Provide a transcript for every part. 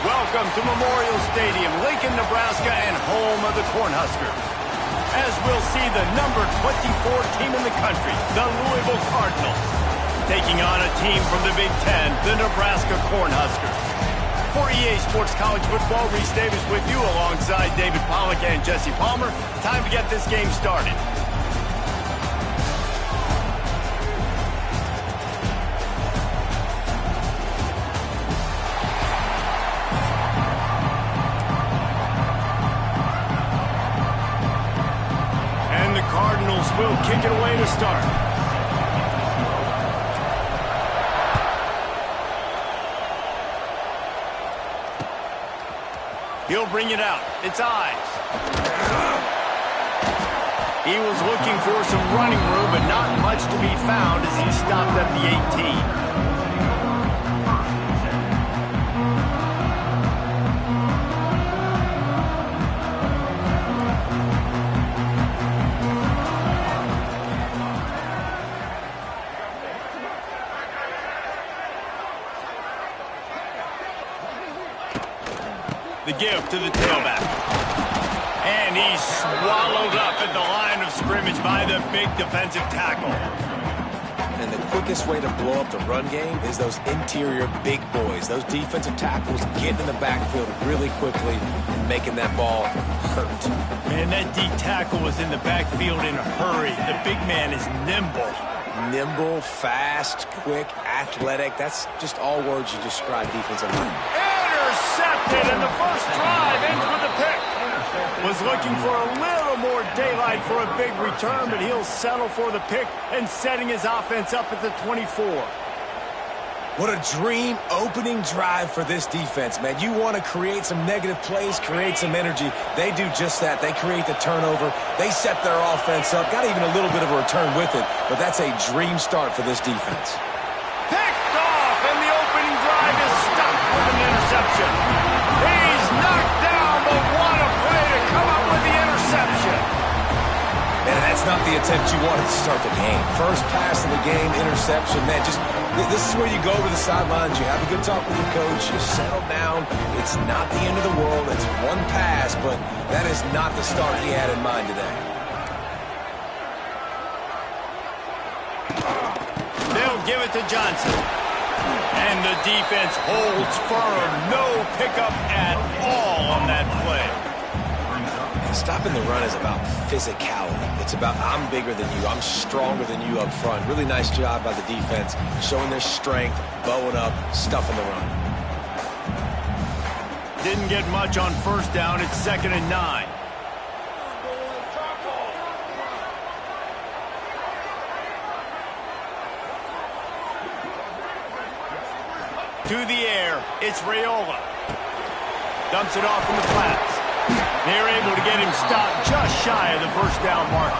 Welcome to Memorial Stadium, Lincoln, Nebraska, and home of the Cornhuskers. As we'll see the number 24 team in the country, the Louisville Cardinals, taking on a team from the Big Ten, the Nebraska Cornhuskers. For EA Sports College Football, Reese Davis with you alongside David Pollack and Jesse Palmer. Time to get this game started. Will kick it away to start. He'll bring it out. It's Ives. He was looking for some running room, but not much to be found as he stopped at the 18. The give to the tailback. And he's swallowed up at the line of scrimmage by the big defensive tackle. And the quickest way to blow up the run game is those interior big boys. Those defensive tackles getting in the backfield really quickly and making that ball hurt. Man, that D tackle was in the backfield in a hurry. The big man is nimble. Nimble, fast, quick, athletic. That's just all words you describe defensive line. Intercepted, and the first drive ends with a pick. Was looking for a little more daylight for a big return, but he'll settle for the pick and setting his offense up at the 24. What a dream opening drive for this defense, man. You want to create some negative plays, create some energy. They do just that. They create the turnover. They set their offense up. Got even a little bit of a return with it, but that's a dream start for this defense. Picked off, and the opening drive is stopped with an interception. He's knocked down, but what a play to come up with the interception. Man, that's not the attempt you wanted to start the game. First pass of the game, interception. Man, this is where you go over the sidelines. You have a good talk with your coach. You settle down. It's not the end of the world. It's one pass, but that is not the start he had in mind today. They'll give it to Johnson. And the defense holds firm. No pickup at all on that play. Stopping the run is about physicality. It's about I'm bigger than you. I'm stronger than you up front. Really nice job by the defense, showing their strength, bowing up, stuffing the run. Didn't get much on first down. It's 2nd and 9. To the air, it's Raiola. Dumps it off in the flats. They're able to get him stopped just shy of the first down mark.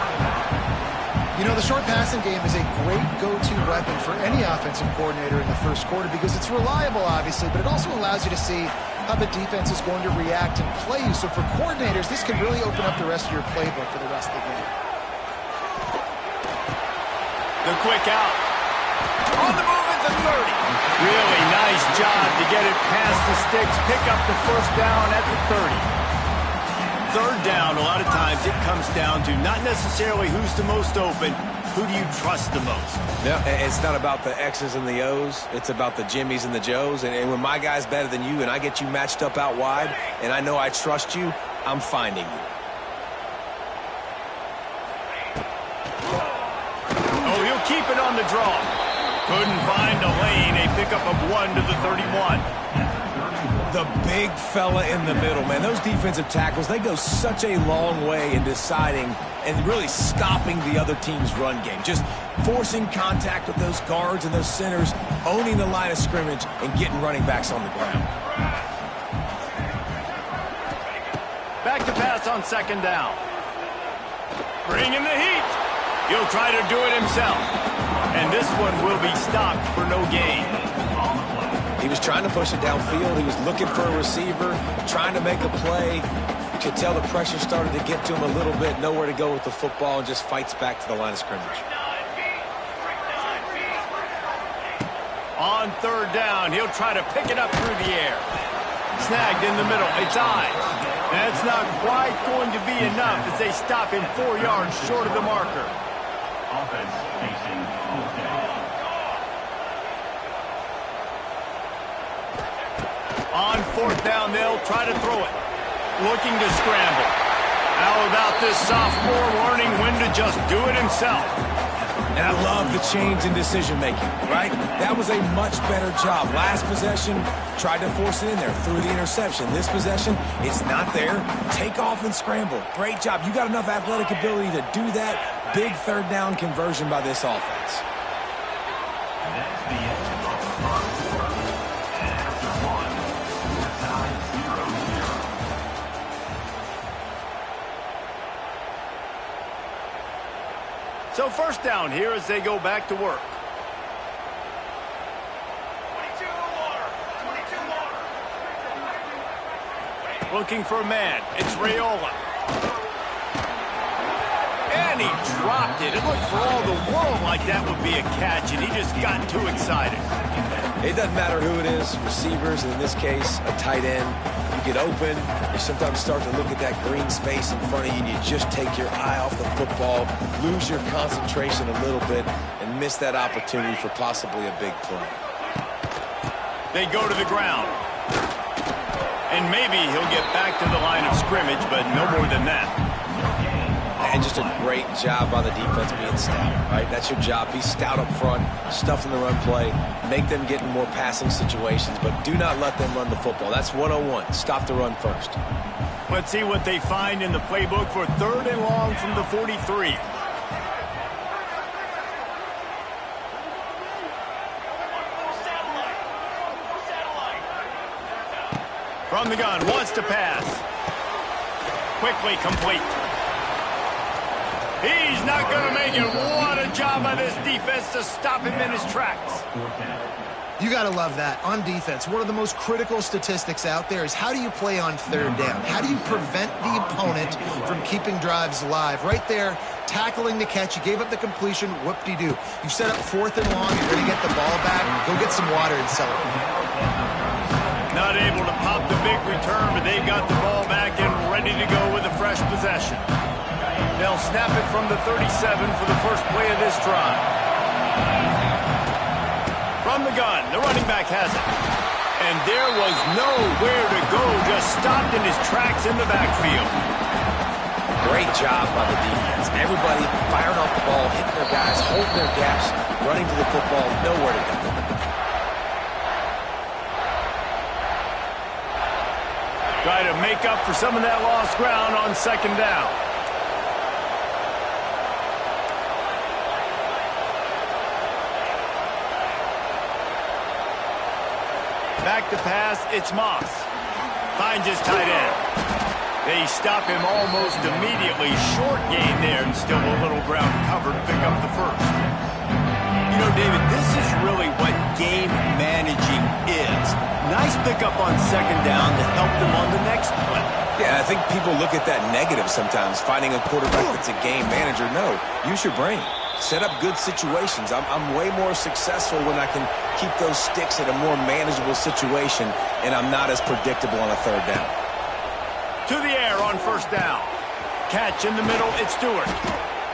You know, the short passing game is a great go-to weapon for any offensive coordinator in the first quarter because it's reliable, obviously, but it also allows you to see how the defense is going to react and play you. So for coordinators, this can really open up the rest of your playbook for the rest of the game. The quick out. On the move at the 30. Really nice job to get it past the sticks, pick up the first down at the 30. Third down, a lot of times it comes down to not necessarily who's the most open, who do you trust the most? No, it's not about the X's and the O's. It's about the Jimmys and the Joes. And when my guy's better than you and I get you matched up out wide and I know I trust you, I'm finding you. Oh, he'll keep it on the draw. Couldn't find a lane, a pickup of 1 to the 31. The big fella in the middle, man. Those defensive tackles, they go such a long way in deciding and really stopping the other team's run game. Just forcing contact with those guards and those centers, owning the line of scrimmage, and getting running backs on the ground. Back to pass on 2nd down. Bringing the heat. He'll try to do it himself. And this one will be stopped for no gain. He was trying to push it downfield. He was looking for a receiver, trying to make a play. could tell the pressure started to get to him a little bit, nowhere to go with the football, and just fights back to the line of scrimmage. On third down, he'll try to pick it up through the air. Snagged in the middle. It's Ives. That's not quite going to be enough as they stop him 4 yards short of the marker. Offense facing On fourth down, they'll try to throw it. Looking to scramble. How about this sophomore learning when to just do it himself? And I love the change in decision-making, right? That was a much better job. Last possession, tried to force it in there, threw the interception. This possession, it's not there. Take off and scramble. Great job. You got enough athletic ability to do that. Big third down conversion by this offense. That's the end of the first quarter. And after one, the tie 0-0. So first down here as they go back to work. 22 water. Looking for a man. It's Raiola. And he dropped it. It looked for all the world like that would be a catch, and he just got too excited. It doesn't matter who it is, receivers, in this case, a tight end. You get open, you sometimes start to look at that green space in front of you, and you just take your eye off the football, lose your concentration a little bit, and miss that opportunity for possibly a big play. They go to the ground. And maybe he'll get back to the line of scrimmage, but no more than that. And just a great job by the defense being stout, right? That's your job. Be stout up front, stuff in the run play, make them get in more passing situations, but do not let them run the football. That's 101. Stop the run first. Let's see what they find in the playbook for third and long from the 43. From the gun, wants to pass. Quickly complete. He's not going to make it. What a job by this defense to stop him in his tracks. You got to love that. On defense, one of the most critical statistics out there is how do you play on third down? How do you prevent the opponent from keeping drives alive? Right there, tackling the catch. You gave up the completion. Whoop-de-doo. You've set up fourth and long. You're going to get the ball back. Go get some water and celebrate. Not able to pop the big return, but they've got the ball back and ready to go with a fresh possession. They'll snap it from the 37 for the first play of this drive. From the gun, the running back has it. And there was nowhere to go, just stopped in his tracks in the backfield. Great job by the defense. Everybody firing off the ball, hitting their guys, holding their gaps, running to the football, nowhere to go. Try to make up for some of that lost ground on second down. Back to pass, it's Moss. Finds his tight end. They stop him almost immediately. Short gain there, and still a little ground cover to pick up the first. You know, David, this is really what game managing is. Nice pickup on second down to help them on the next play. Yeah, I think people look at that negative sometimes, finding a quarterback that's a game manager. No, use your brain. Set up good situations. I'm way more successful when I can keep those sticks at a more manageable situation, and I'm not as predictable on a third down. To the air on first down. Catch in the middle, it's Stewart.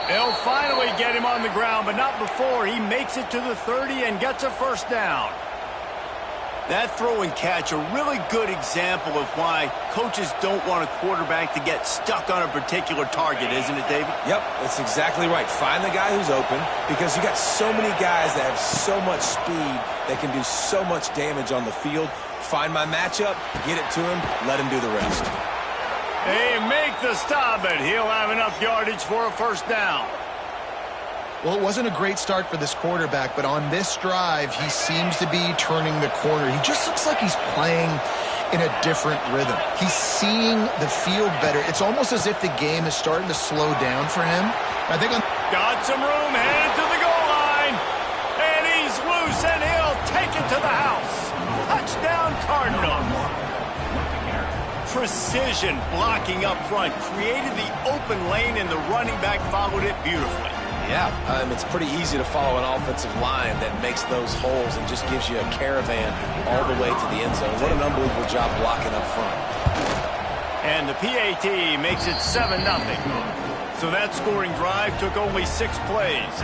They'll finally get him on the ground, but not before he makes it to the 30 and gets a first down. That throw and catch, a really good example of why coaches don't want a quarterback to get stuck on a particular target, isn't it, David? Yep, that's exactly right. Find the guy who's open, because you got so many guys that have so much speed that can do so much damage on the field. Find my matchup, get it to him, let him do the rest. They make the stop, but he'll have enough yardage for a first down. Well, it wasn't a great start for this quarterback, but on this drive, he seems to be turning the corner. He just looks like he's playing in a different rhythm. He's seeing the field better. It's almost as if the game is starting to slow down for him. I think got some room, headed to the goal line. And he's loose, and he'll take it to the house. Touchdown, Cardinals. precision blocking up front, created the open lane, and the running back followed it beautifully. Yeah, it's pretty easy to follow an offensive line that makes those holes and just gives you a caravan all the way to the end zone. What an unbelievable job blocking up front. And the PAT makes it 7-0. So that scoring drive took only 6 plays.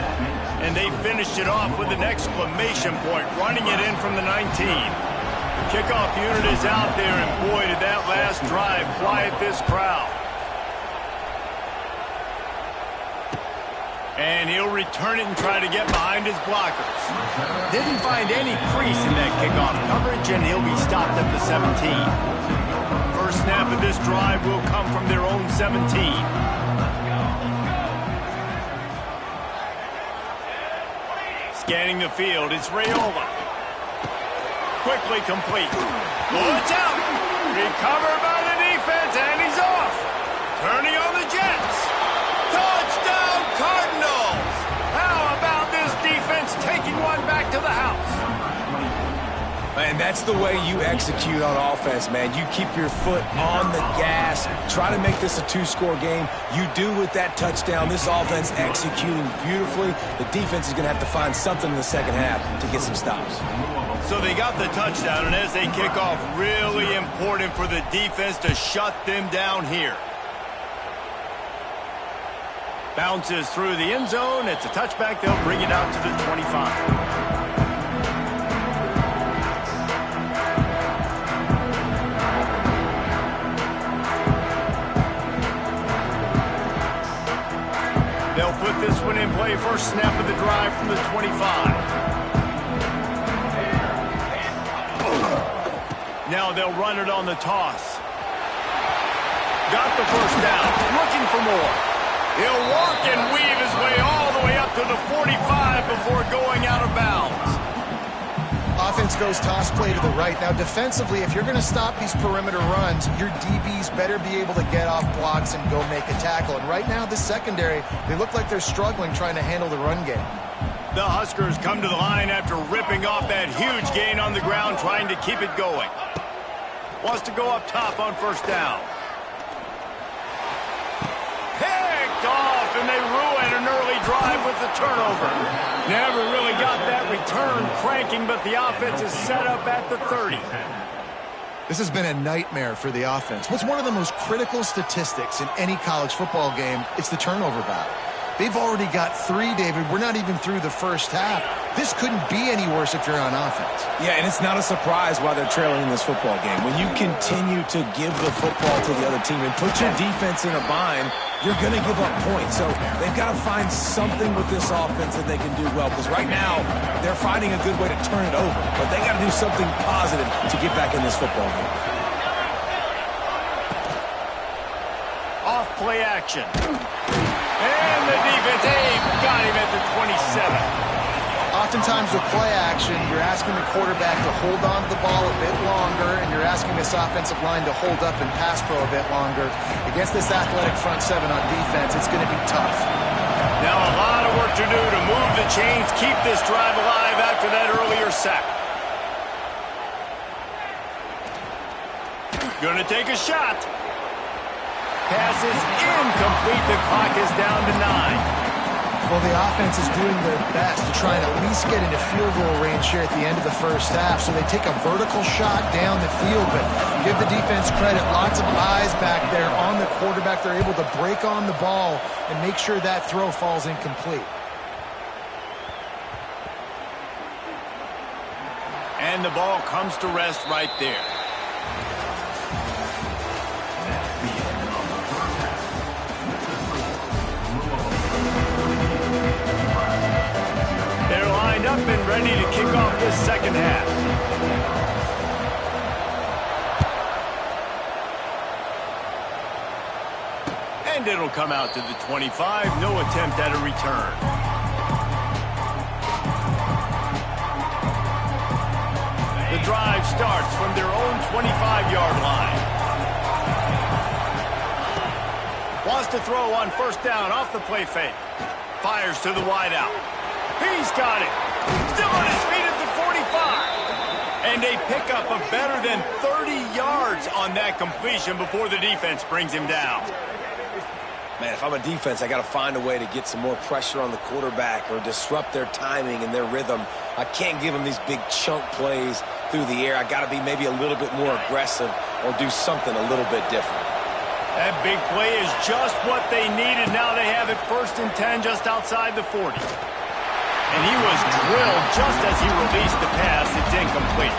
And they finished it off with an exclamation point, running it in from the 19. The kickoff unit is out there, and boy, did that last drive quiet this crowd. And he'll return it and try to get behind his blockers. Didn't find any crease in that kickoff coverage, and he'll be stopped at the 17. First snap of this drive will come from their own 17. Scanning the field, it's Raiola. Quickly complete. Watch out! Recovered by the defense, and he's off. Turning on the Jets. Touchdown, Cardinals! How about this defense taking one back to the house? And that's the way you execute on offense, man. You keep your foot on the gas. Try to make this a 2-score game. You do with that touchdown. This offense executing beautifully. The defense is going to have to find something in the second half to get some stops. So they got the touchdown, and as they kick off, really important for the defense to shut them down here. Bounces through the end zone. It's a touchback. They'll bring it out to the 25. They'll put this one in play. First snap of the drive from the 25. Now they'll run it on the toss. Got the first down. Looking for more. He'll walk and weave his way all the way up to the 45 before going out of bounds. Offense goes toss play to the right. Now, defensively, if you're going to stop these perimeter runs, your DBs better be able to get off blocks and go make a tackle. And right now, the secondary, they look like they're struggling trying to handle the run game. The Huskers come to the line after ripping off that huge gain on the ground, trying to keep it going. Wants to go up top on first down. Picked off, and they ruin an early drive with the turnover. Never really got that return cranking, but the offense is set up at the 30. This has been a nightmare for the offense. What's one of the most critical statistics in any college football game? It's the turnover battle. They've already got 3, David. We're not even through the first half. This couldn't be any worse if you're on offense. Yeah, and it's not a surprise why they're trailing in this football game. When you continue to give the football to the other team and put your defense in a bind, you're going to give up points. So they've got to find something with this offense that they can do well. Because right now, they're finding a good way to turn it over. But they got to do something positive to get back in this football game. Off play action. And the defense, got him at the 27. Oftentimes with play action, you're asking the quarterback to hold on to the ball a bit longer, and you're asking this offensive line to hold up and pass pro a bit longer. Against this athletic front 7 on defense, it's going to be tough. Now a lot of work to do to move the chains, keep this drive alive after that earlier sack. Gonna take a shot. Pass is incomplete. The clock is down to 9. Well, the offense is doing their best to try and at least get into field goal range here at the end of the first half. So they take a vertical shot down the field, but give the defense credit. Lots of eyes back there on the quarterback. They're able to break on the ball and make sure that throw falls incomplete. And the ball comes to rest right there. They're lined up and ready to kick off this second half. And it'll come out to the 25. No attempt at a return. The drive starts from their own 25-yard line. Wants to throw on first down off the play fake. Fires to the wideout. He's got it. Still on his feet at the 45. And a pickup of better than 30 yards on that completion before the defense brings him down. Man, if I'm a defense, I got to find a way to get some more pressure on the quarterback or disrupt their timing and their rhythm. I can't give them these big chunk plays through the air. I got to be maybe a little bit more aggressive or do something a little bit different. That big play is just what they needed. Now they have it 1st and 10 just outside the 40. And he was drilled just as he released the pass. It's incomplete.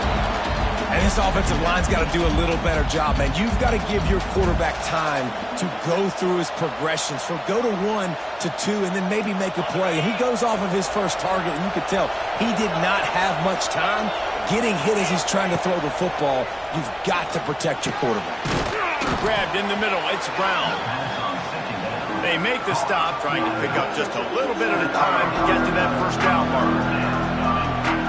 And this offensive line's got to do a little better job, man. You've got to give your quarterback time to go through his progressions. From go to 1 to 2 and then maybe make a play. And he goes off of his first target, and you can tell he did not have much time getting hit as he's trying to throw the football. You've got to protect your quarterback. Grabbed in the middle. It's Brown. They make the stop, trying to pick up just a little bit at a time to get to that first down marker.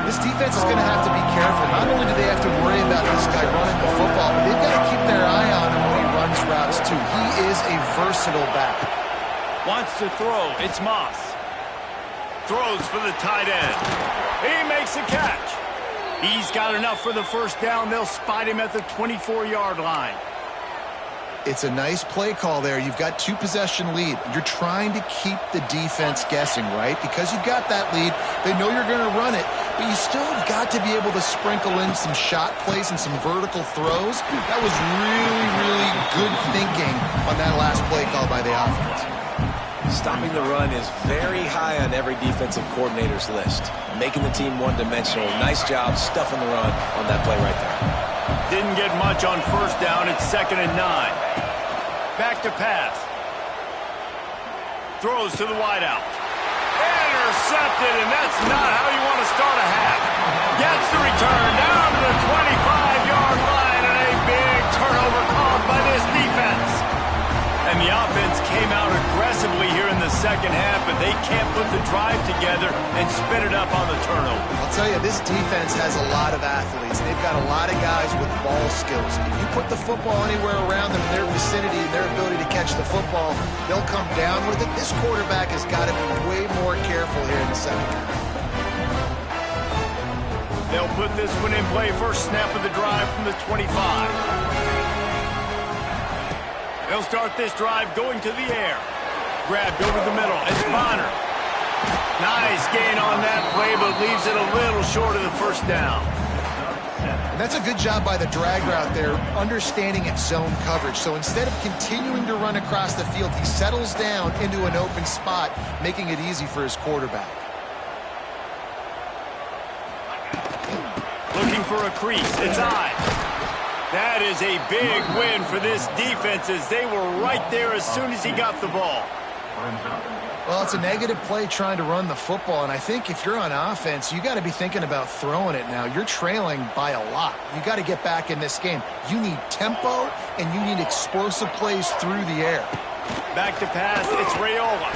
This defense is going to have to be careful. Not only do they have to worry about this guy running the football, but they've got to keep their eye on him when he runs routes, too. He is a versatile back. Wants to throw. It's Moss. Throws for the tight end. He makes a catch. He's got enough for the first down. They'll spot him at the 24-yard line. It's a nice play call there. You've got 2-possession lead. You're trying to keep the defense guessing, right? Because you've got that lead, they know you're going to run it, but you still have got to be able to sprinkle in some shot plays and some vertical throws. That was really, really good thinking on that last play call by the offense. Stopping the run is very high on every defensive coordinator's list. Making the team one-dimensional. Nice job stuffing the run on that play right there. Didn't get much on first down. It's 2nd and 9. Back to pass. Throws to the wideout. Intercepted, and that's not how you want to start a half. Gets the return down to the 25-yard line, and a big turnover caused by this defense. And the offense came out aggressively here in the second half, but they can't put the drive together and spin it up on the turnover. I'll tell you, this defense has a lot of athletes. They've got a lot of guys with ball skills. If you put the football anywhere around them in their vicinity and their ability to catch the football, they'll come down with it. This quarterback has got to be way more careful here in the second half. They'll put this one in play. First snap of the drive from the 25. They'll start this drive going to the air. Grabbed over the middle. It's Bonner. Nice gain on that play, but leaves it a little short of the first down. And that's a good job by the drag route there, understanding its zone coverage. So instead of continuing to run across the field, he settles down into an open spot, making it easy for his quarterback. Looking for a crease. It's Ives. That is a big win for this defense as they were right there as soon as he got the ball. Well, it's a negative play trying to run the football, and I think if you're on offense, you got to be thinking about throwing it now. You're trailing by a lot. You got to get back in this game. You need tempo, and you need explosive plays through the air. Back to pass, it's Raiola.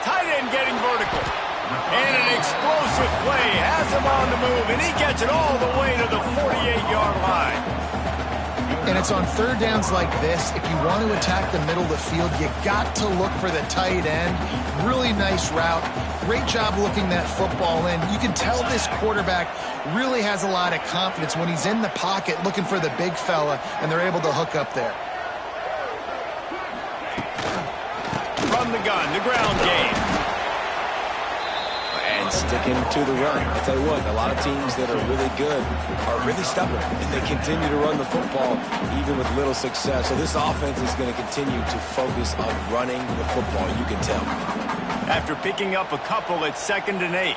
Tight end getting vertical. And an explosive play has him on the move, and he gets it all the way to the 48-yard line. And it's on third downs like this. If you want to attack the middle of the field, you got to look for the tight end. Really nice route. Great job looking that football in. You can tell this quarterback really has a lot of confidence when he's in the pocket looking for the big fella, and they're able to hook up there. From the gun, the ground game. And sticking to the run. I'll tell you what, a lot of teams that are really good are really stubborn, and they continue to run the football even with little success. So this offense is going to continue to focus on running the football, you can tell. After picking up a couple, it's 2nd and 8.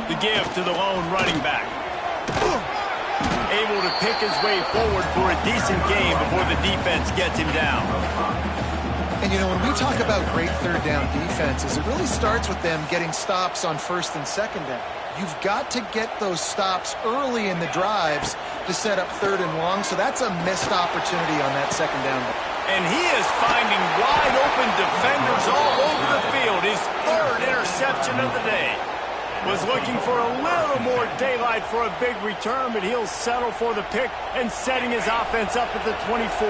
The give to the lone running back. Able to pick his way forward for a decent game before the defense gets him down. And, you know, when we talk about great third down defenses, it really starts with them getting stops on first and second down. You've got to get those stops early in the drives to set up third and long, so that's a missed opportunity on that second down. And he is finding wide open defenders all over the field. His 3rd interception of the day. Was looking for a little more daylight for a big return, but he'll settle for the pick and setting his offense up at the 24.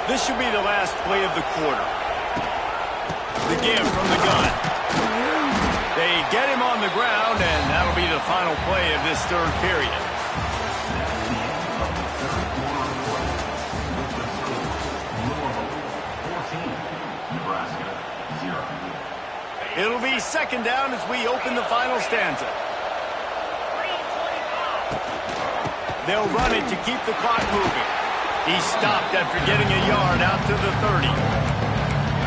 This should be the last play of the quarter. The give from the gun. They get him on the ground, and that final play of this third period. It'll be second down as we open the final stanza. They'll run it to keep the clock moving. He stopped after getting a yard out to the 30.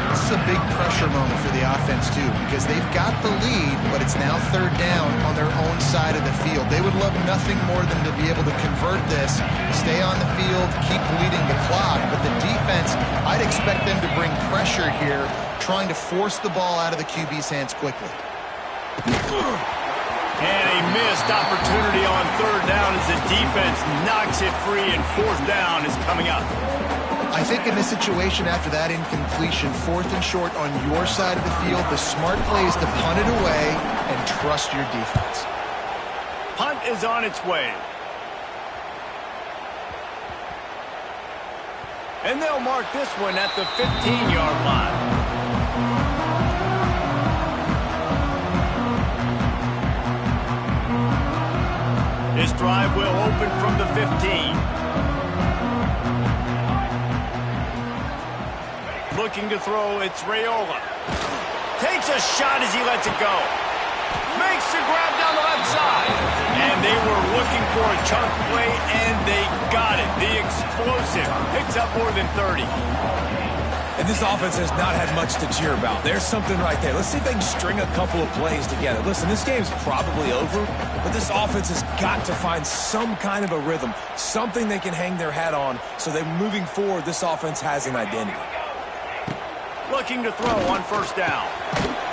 This is a big pressure moment for the offense, too, because they've got the lead, but it's now third down on their own side of the field. They would love nothing more than to be able to convert this, stay on the field, keep bleeding the clock. But the defense, I'd expect them to bring pressure here, trying to force the ball out of the QB's hands quickly. And a missed opportunity on third down as the defense knocks it free, and fourth down is coming up. I think in this situation, after that incompletion, fourth and short on your side of the field, the smart play is to punt it away and trust your defense. Punt is on its way. And they'll mark this one at the 15-yard line. This drive will open from the 15. Looking to throw, it's Raiola. Takes a shot as he lets it go. Makes the grab down the left side. And they were looking for a chunk play, and they got it. The explosive picks up more than 30. And this offense has not had much to cheer about. There's something right there. Let's see if they can string a couple of plays together. Listen, this game's probably over, but this offense has got to find some kind of a rhythm, something they can hang their hat on, so that moving forward, this offense has an identity. Looking to throw on first down.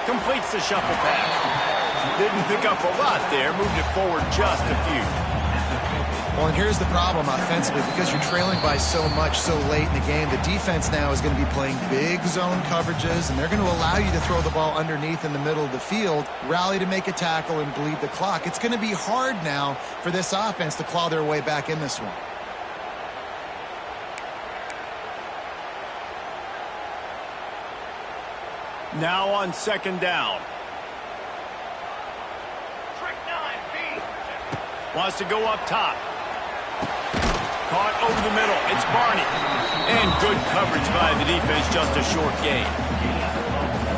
Completes the shuffle pass. Didn't pick up a lot there, moved it forward just a few. Well, and here's the problem offensively. Because you're trailing by so much so late in the game, the defense now is going to be playing big zone coverages, and they're going to allow you to throw the ball underneath in the middle of the field, rally to make a tackle, and bleed the clock. It's going to be hard now for this offense to claw their way back in this one. Now on second down. Wants to go up top. Caught over the middle. It's Barney. And good coverage by the defense, just a short gain.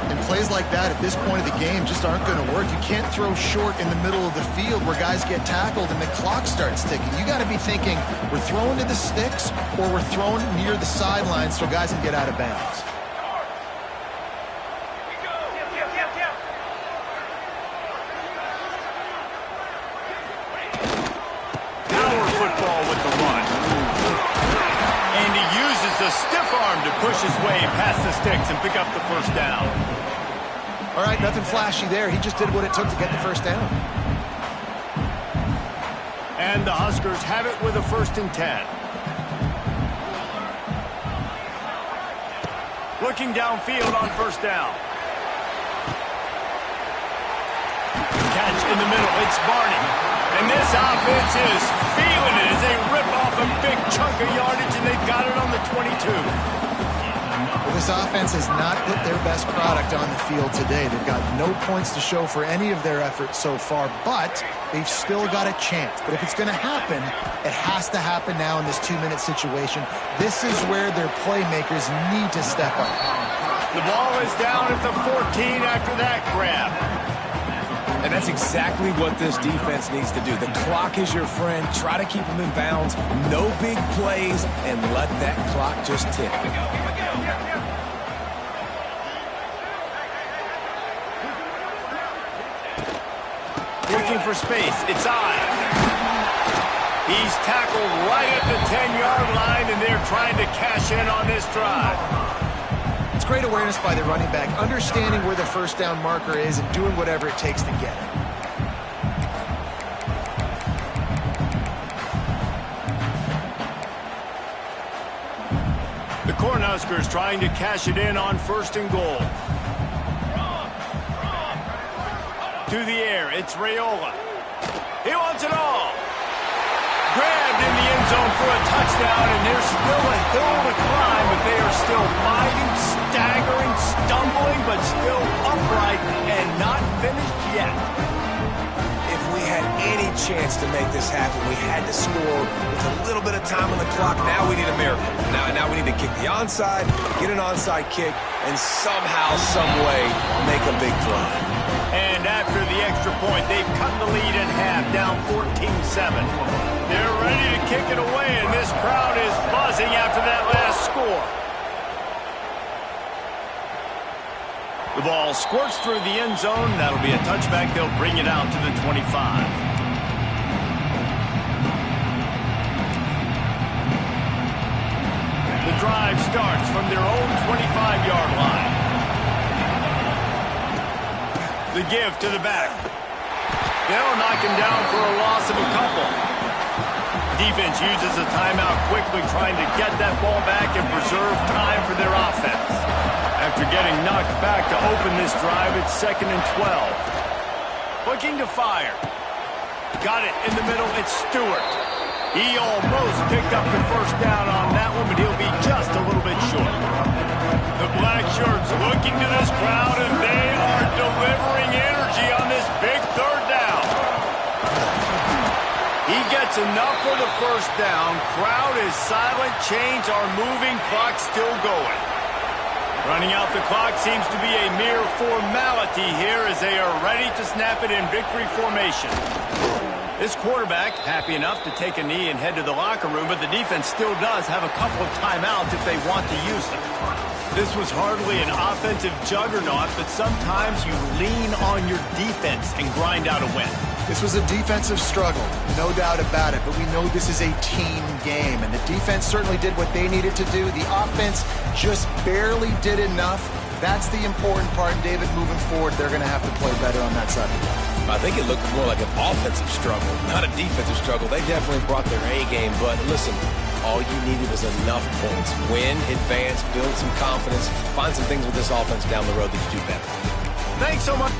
And plays like that at this point of the game just aren't going to work. You can't throw short in the middle of the field where guys get tackled and the clock starts ticking. You got to be thinking, we're throwing to the sticks or we're throwing near the sidelines so guys can get out of bounds. A stiff arm to push his way past the sticks and pick up the first down. All right, nothing flashy there. He just did what it took to get the first down. And the Huskers have it with a 1st and 10. Looking downfield on first down. Catch in the middle. It's Barney. And this offense is feeling it as they rip off a big chunk of yardage, and they've got it on the 22. Well, this offense has not put their best product on the field today. They've got no points to show for any of their efforts so far, but they've still got a chance. But if it's going to happen, it has to happen now in this 2-minute situation. This is where their playmakers need to step up. The ball is down at the 14 after that grab. And that's exactly what this defense needs to do. The clock is your friend. Try to keep them in bounds. No big plays, and let that clock just tick. Looking for space. It's on. He's tackled right at the 10-yard line, and they're trying to cash in on this drive. It's great awareness by the running back, understanding where the first down marker is and doing whatever it takes to get it. The Cornhuskers trying to cash it in on 1st and goal. To the air, it's Raiola. He wants it all. Grabbed in the end zone for a touchdown, and there's still a hill to climb, but they are still fighting, staggering, stumbling, but still upright and not finished yet. If we had chance to make this happen. We had to score with a little bit of time on the clock. Now we need a miracle. Now we need to kick the onside, get an onside kick, and somehow, some way, make a big play. And after the extra point, they've cut the lead in half, down 14-7. They're ready to kick it away, and this crowd is buzzing after that last score. The ball squirts through the end zone. That'll be a touchback. They'll bring it out to the 25. The drive starts from their own 25-yard line. The give to the back. They'll knock him down for a loss of a couple. Defense uses a timeout quickly, trying to get that ball back and preserve time for their offense. After getting knocked back to open this drive, it's 2nd and 12. Looking to fire. Got it in the middle. It's Stewart. He almost picked up the first down on that one, but he'll be just a little bit short. The black shirts looking to this crowd, and they are delivering energy on this big third down. He gets enough for the first down. Crowd is silent. Chains are moving. Clock still going. Running out the clock seems to be a mere formality here as they are ready to snap it in victory formation. This quarterback happy enough to take a knee and head to the locker room, but the defense still does have a couple of timeouts if they want to use them. This was hardly an offensive juggernaut, but sometimes you lean on your defense and grind out a win. This was a defensive struggle, no doubt about it, but we know this is a team game, and the defense certainly did what they needed to do. The offense just barely did enough. That's the important part, and David, moving forward, they're going to have to play better on that side of the ball. I think it looked more like an offensive struggle, not a defensive struggle. They definitely brought their A game, but listen, all you needed was enough points. Win, advance, build some confidence, find some things with this offense down the road that you do better. Thanks so much.